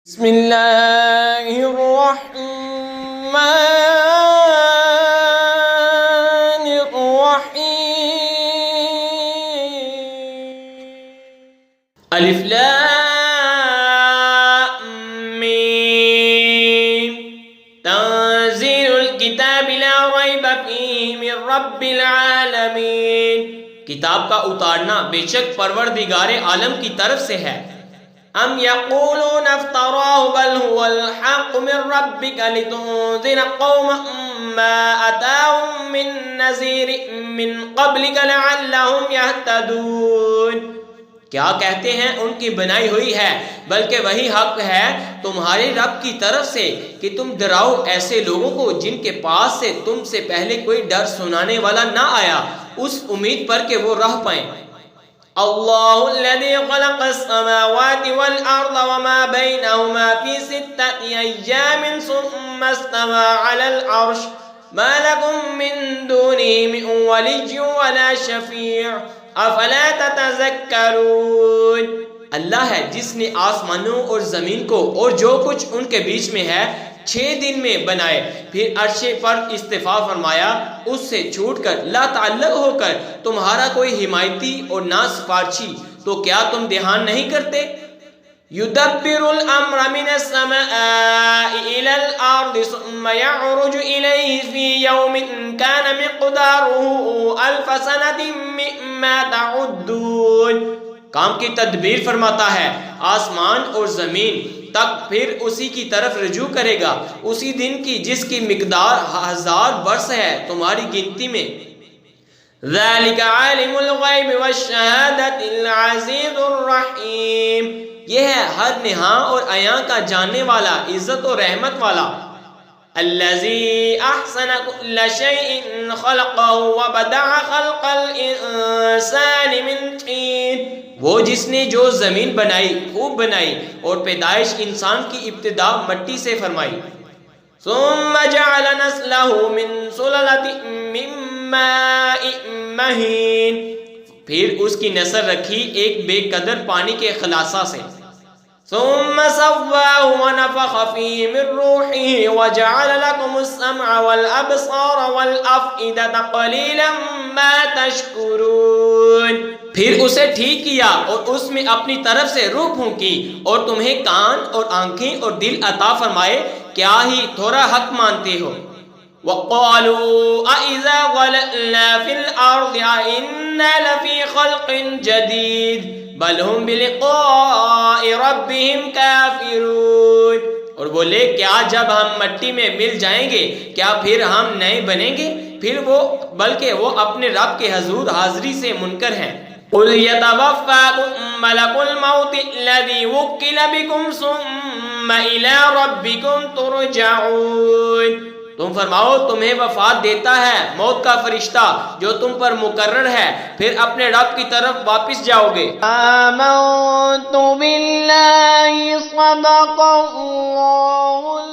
بسم اللہ الرحمن الرحیم الف لام میم تنزیل الکتاب لا ریب فیہ من رب العالمین، کتاب کا اتارنا بے شک پروردگار عالم کی طرف سے ہے۔ ام یقولون افتراه بل هو الحق من ربك لتنذر قوما ما اتاهم من نذیر من قبلك لعلهم يهتدون، کیا کہتے ہیں ان کی بنائی ہوئی ہے، بلکہ وہی حق ہے تمہارے رب کی طرف سے کہ تم ڈراؤ ایسے لوگوں کو جن کے پاس سے تم سے پہلے کوئی ڈر سنانے والا نہ آیا، اس امید پر کہ وہ راہ پائیں۔ اللہ الذی خلق السماوات والارض وما بینہما فی 6 ایام ثم استوى على العرش ما لکم من دونہ من ولی ولا شفیع افلا تتذکرون، اللہ ہے جس نے آسمانوں اور زمین کو اور جو کچھ ان کے بیچ میں ہے 6 دن میں بنائے، پھر عرش پر استفا فرمایا، اس سے چھوٹ کر لا تعلق ہو کر تمہارا کوئی حمایتی اور نہ سفارشی، تو کیا تم دھیان نہیں کرتے؟ یدبر الامر من السماء الى الارض ثم يعرج الیہ فی یوم کان مقدارہ 1000 سنۃ مما تعدون، کام کی تدبیر فرماتا ہے آسمان اور زمین تک، پھر اسی کی طرف رجوع کرے گا اسی دن کی جس کی مقدار 1000 برس ہے تمہاری گنتی میں۔ ذالک عالم الغیب والشہادۃ العزیز الرحیم، یہ ہے ہر نہاں اور عیاں کا جاننے والا، عزت و رحمت والا۔ الذی احسن کل شیء خلقہ وبدع خلق الانسان من طین، وہ جس نے جو زمین بنائی خوب بنائی اور پیدائش انسان کی ابتدا مٹی سے فرمائی۔ ثم جعل نسلہ من سلالۃ من ماء مہین، پھر اس کی نسل رکھی ایک بے قدر پانی کے خلاصہ سے۔ ثم سواه ونفخ فيه من روحه وجعل لكم السمع والابصار والافئدة قليلا ما تشکرون، پھر اسے ٹھیک کیا اور اس میں اپنی طرف سے روح پھونکی اور تمہیں کان اور آنکھیں اور دل عطا فرمائے، کیا ہی تھوڑا حق مانتے ہو۔ وَقَالُوا أَإِذَا ضَلَلْنَا فِي الْأَرْضِ أَإِنَّا لَفِي خَلْقٍ جَدِيدٍ بَلْ هُمْ بِلِقَاءِ رَبِّهِمْ كَافِرُونَ، اور بولے کیا جب ہم مٹی میں مل جائیں گے کیا پھر ہم نئے بنیں گے؟ پھر وہ بلکہ وہ اپنے رب کے حضور حاضری سے منکر ہیں۔ قُلْ يَتَوَفَّاكُم مَلَكُ الْمَوْتِ الَّذِي وُكِّلَ بِكُمْ ثُمَّ إِلَىٰ رَبِّكُمْ تُرْجَعُونَ، تم فرماؤ تمہیں وفات دیتا ہے موت کا فرشتہ جو تم پر مقرر ہے، پھر اپنے رب کی طرف واپس جاؤ گے۔ آمنت باللہ صدق اللہ